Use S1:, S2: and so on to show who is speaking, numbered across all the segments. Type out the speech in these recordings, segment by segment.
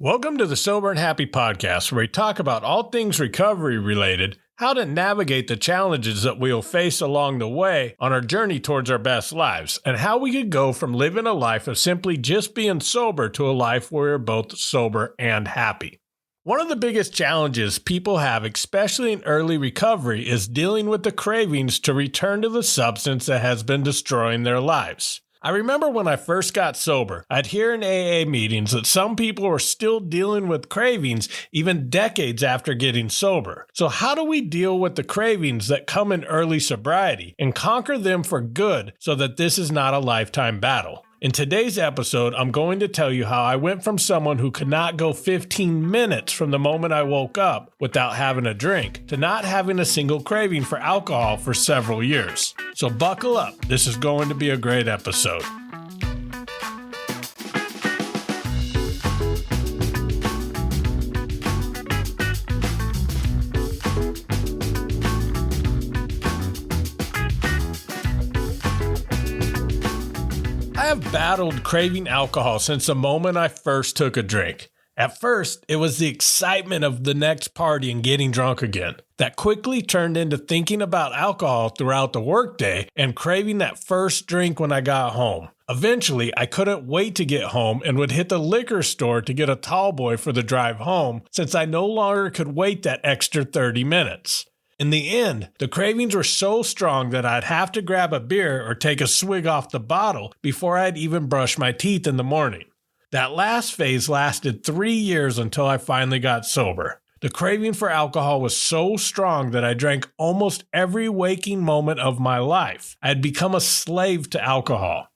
S1: Welcome to the Sober and Happy podcast, where we talk about all things recovery related, how to navigate the challenges that we'll face along the way on our journey towards our best lives, and how we could go from living a life of simply just being sober to a life where we're both sober and happy. One of the biggest challenges people have, especially in early recovery, is dealing with the cravings to return to the substance that has been destroying their lives. I remember when I first got sober, I'd hear in AA meetings that some people were still dealing with cravings even decades after getting sober. So how do we deal with the cravings that come in early sobriety and conquer them for good so that this is not a lifetime battle? In today's episode, I'm going to tell you how I went from someone who could not go 15 minutes from the moment I woke up without having a drink to not having a single craving for alcohol for several years. So buckle up. This is going to be a great episode. I have battled craving alcohol since the moment I first took a drink. At first, it was the excitement of the next party and getting drunk again. That quickly turned into thinking about alcohol throughout the workday and craving that first drink when I got home. Eventually, I couldn't wait to get home and would hit the liquor store to get a tall boy for the drive home since I no longer could wait that extra 30 minutes. In the end, the cravings were so strong that I'd have to grab a beer or take a swig off the bottle before I'd even brush my teeth in the morning. That last phase lasted 3 years until I finally got sober. The craving for alcohol was so strong that I drank almost every waking moment of my life. I had become a slave to alcohol.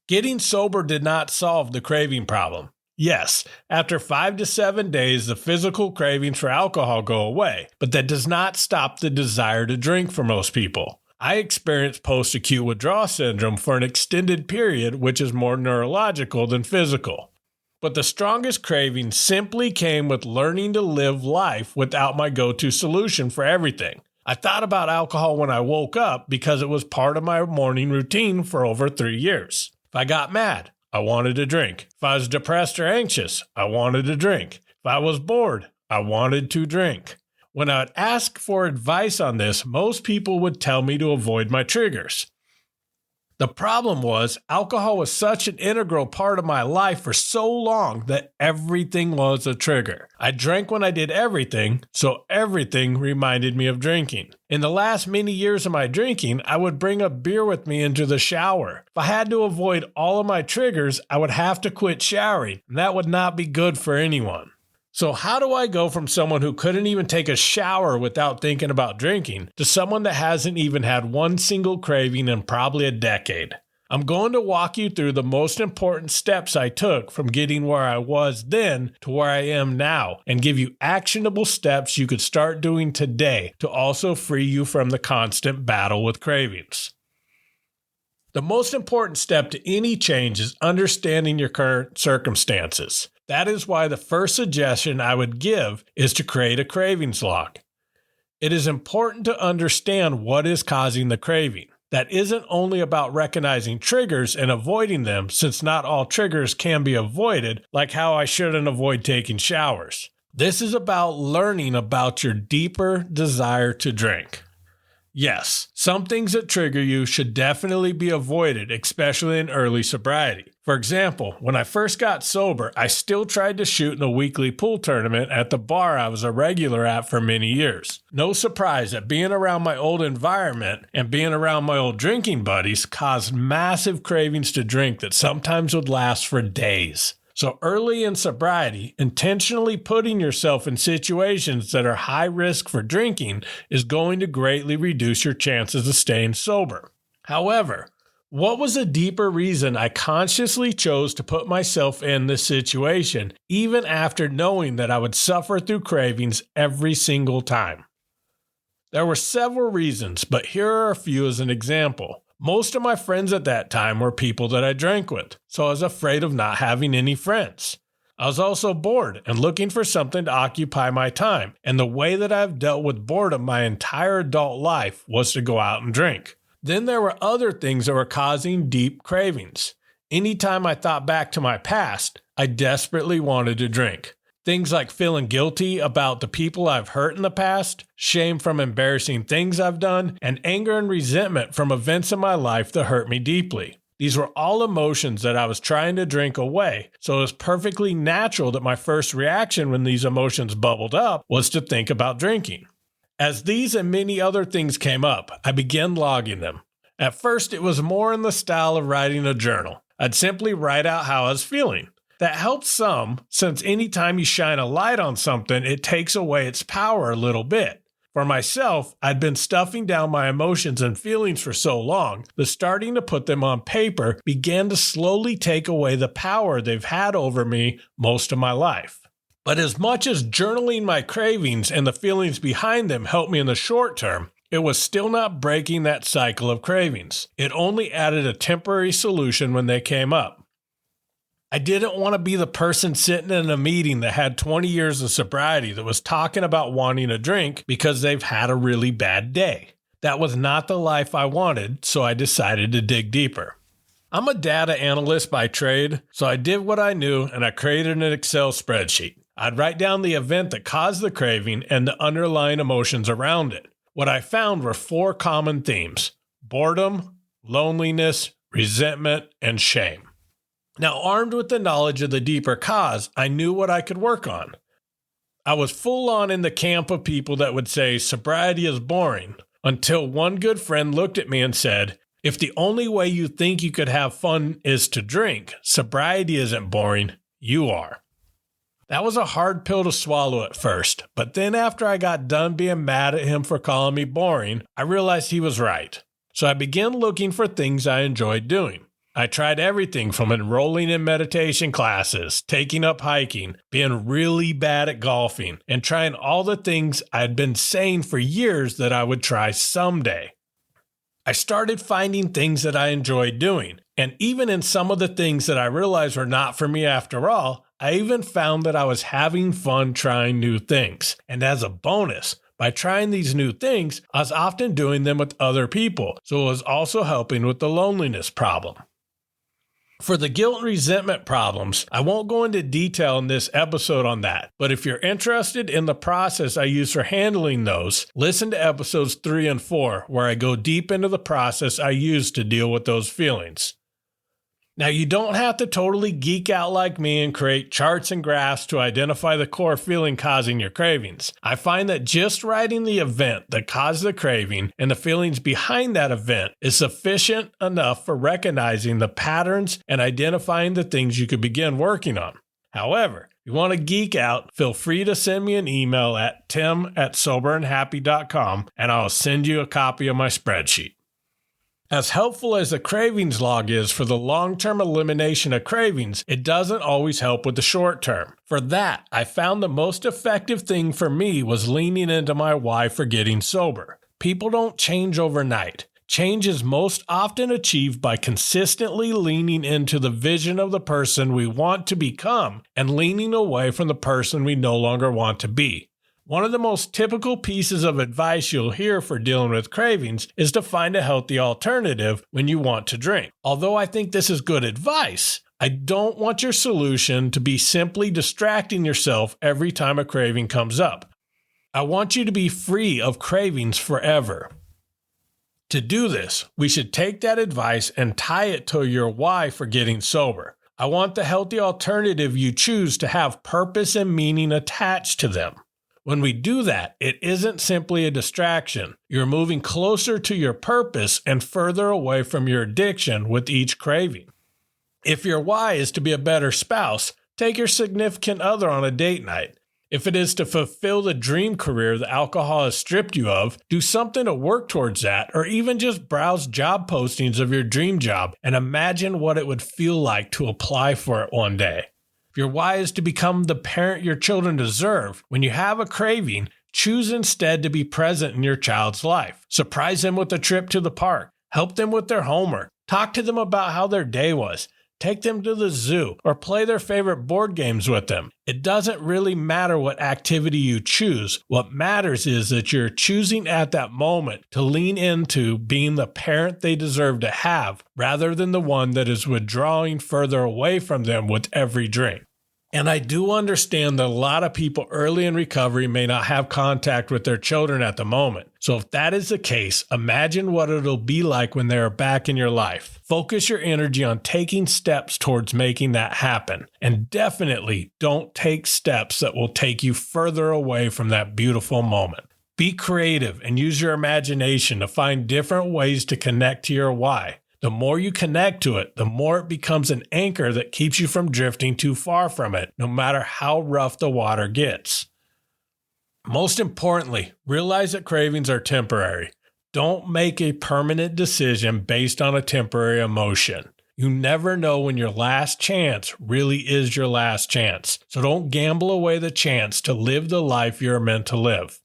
S1: Getting sober did not solve the craving problem. Yes, after 5 to 7 days, the physical cravings for alcohol go away, but that does not stop the desire to drink for most people. I experienced post-acute withdrawal syndrome for an extended period, which is more neurological than physical. But the strongest craving simply came with learning to live life without my go-to solution for everything. I thought about alcohol when I woke up because it was part of my morning routine for over 3 years. If I got mad, I wanted to drink. If I was depressed or anxious, I wanted to drink. If I was bored, I wanted to drink. When I would ask for advice on this, most people would tell me to avoid my triggers. The problem was, alcohol was such an integral part of my life for so long that everything was a trigger. I drank when I did everything, so everything reminded me of drinking. In the last many years of my drinking, I would bring a beer with me into the shower. If I had to avoid all of my triggers, I would have to quit showering, and that would not be good for anyone. So how do I go from someone who couldn't even take a shower without thinking about drinking to someone that hasn't even had one single craving in probably a decade? I'm going to walk you through the most important steps I took from getting where I was then to where I am now and give you actionable steps you could start doing today to also free you from the constant battle with cravings. The most important step to any change is understanding your current circumstances. That is why the first suggestion I would give is to create a cravings log. It is important to understand what is causing the craving. That isn't only about recognizing triggers and avoiding them, since not all triggers can be avoided, like how I shouldn't avoid taking showers. This is about learning about your deeper desire to drink. Yes, some things that trigger you should definitely be avoided, especially in early sobriety. For example, when I first got sober, I still tried to shoot in a weekly pool tournament at the bar I was a regular at for many years. No surprise that being around my old environment and being around my old drinking buddies caused massive cravings to drink that sometimes would last for days. So early in sobriety, intentionally putting yourself in situations that are high risk for drinking is going to greatly reduce your chances of staying sober. However, what was a deeper reason I consciously chose to put myself in this situation, even after knowing that I would suffer through cravings every single time? There were several reasons, but here are a few as an example. Most of my friends at that time were people that I drank with, so I was afraid of not having any friends. I was also bored and looking for something to occupy my time, and the way that I've dealt with boredom my entire adult life was to go out and drink. Then there were other things that were causing deep cravings. Anytime I thought back to my past, I desperately wanted to drink. Things like feeling guilty about the people I've hurt in the past, shame from embarrassing things I've done, and anger and resentment from events in my life that hurt me deeply. These were all emotions that I was trying to drink away, so it was perfectly natural that my first reaction when these emotions bubbled up was to think about drinking. As these and many other things came up, I began logging them. At first, it was more in the style of writing a journal. I'd simply write out how I was feeling. That helps some, since anytime you shine a light on something, it takes away its power a little bit. For myself, I'd been stuffing down my emotions and feelings for so long that starting to put them on paper began to slowly take away the power they've had over me most of my life. But as much as journaling my cravings and the feelings behind them helped me in the short term, it was still not breaking that cycle of cravings. It only added a temporary solution when they came up. I didn't want to be the person sitting in a meeting that had 20 years of sobriety that was talking about wanting a drink because they've had a really bad day. That was not the life I wanted, so I decided to dig deeper. I'm a data analyst by trade, so I did what I knew and I created an Excel spreadsheet. I'd write down the event that caused the craving and the underlying emotions around it. What I found were 4 common themes: boredom, loneliness, resentment, and shame. Now, armed with the knowledge of the deeper cause, I knew what I could work on. I was full on in the camp of people that would say sobriety is boring, until one good friend looked at me and said, if the only way you think you could have fun is to drink, sobriety isn't boring, you are. That was a hard pill to swallow at first, but then after I got done being mad at him for calling me boring, I realized he was right. So I began looking for things I enjoyed doing. I tried everything from enrolling in meditation classes, taking up hiking, being really bad at golfing, and trying all the things I'd been saying for years that I would try someday. I started finding things that I enjoyed doing, and even in some of the things that I realized were not for me after all, I even found that I was having fun trying new things. And as a bonus, by trying these new things, I was often doing them with other people, so it was also helping with the loneliness problem. For the guilt and resentment problems, I won't go into detail in this episode on that, but if you're interested in the process I use for handling those, listen to episodes 3 and 4, where I go deep into the process I use to deal with those feelings. Now, you don't have to totally geek out like me and create charts and graphs to identify the core feeling causing your cravings. I find that just writing the event that caused the craving and the feelings behind that event is sufficient enough for recognizing the patterns and identifying the things you could begin working on. However, if you want to geek out, feel free to send me an email at tim@soberandhappy.com and I'll send you a copy of my spreadsheet. As helpful as the cravings log is for the long-term elimination of cravings, it doesn't always help with the short term. For that, I found the most effective thing for me was leaning into my why for getting sober. People don't change overnight. Change is most often achieved by consistently leaning into the vision of the person we want to become and leaning away from the person we no longer want to be. One of the most typical pieces of advice you'll hear for dealing with cravings is to find a healthy alternative when you want to drink. Although I think this is good advice, I don't want your solution to be simply distracting yourself every time a craving comes up. I want you to be free of cravings forever. To do this, we should take that advice and tie it to your why for getting sober. I want the healthy alternative you choose to have purpose and meaning attached to them. When we do that, it isn't simply a distraction. You're moving closer to your purpose and further away from your addiction with each craving. If your why is to be a better spouse, take your significant other on a date night. If it is to fulfill the dream career that alcohol has stripped you of, do something to work towards that, or even just browse job postings of your dream job and imagine what it would feel like to apply for it one day. Your why is to become the parent your children deserve. When you have a craving, choose instead to be present in your child's life. Surprise them with a trip to the park. Help them with their homework. Talk to them about how their day was. Take them to the zoo or play their favorite board games with them. It doesn't really matter what activity you choose. What matters is that you're choosing at that moment to lean into being the parent they deserve to have rather than the one that is withdrawing further away from them with every drink. And I do understand that a lot of people early in recovery may not have contact with their children at the moment. So if that is the case, imagine what it'll be like when they are back in your life. Focus your energy on taking steps towards making that happen. And definitely don't take steps that will take you further away from that beautiful moment. Be creative and use your imagination to find different ways to connect to your why. The more you connect to it, the more it becomes an anchor that keeps you from drifting too far from it, no matter how rough the water gets. Most importantly, realize that cravings are temporary. Don't make a permanent decision based on a temporary emotion. You never know when your last chance really is your last chance, so don't gamble away the chance to live the life you're meant to live.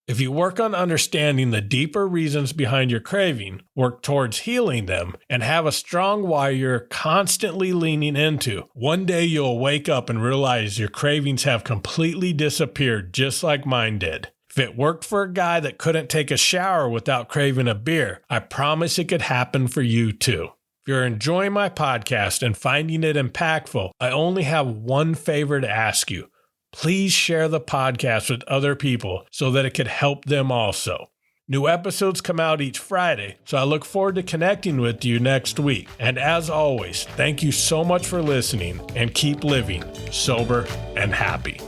S1: If you work on understanding the deeper reasons behind your craving, work towards healing them, and have a strong why you're constantly leaning into, one day you'll wake up and realize your cravings have completely disappeared just like mine did. If it worked for a guy that couldn't take a shower without craving a beer, I promise it could happen for you too. If you're enjoying my podcast and finding it impactful, I only have one favor to ask you. Please share the podcast with other people so that it could help them also. New episodes come out each Friday, so I look forward to connecting with you next week. And as always, thank you so much for listening and keep living sober and happy.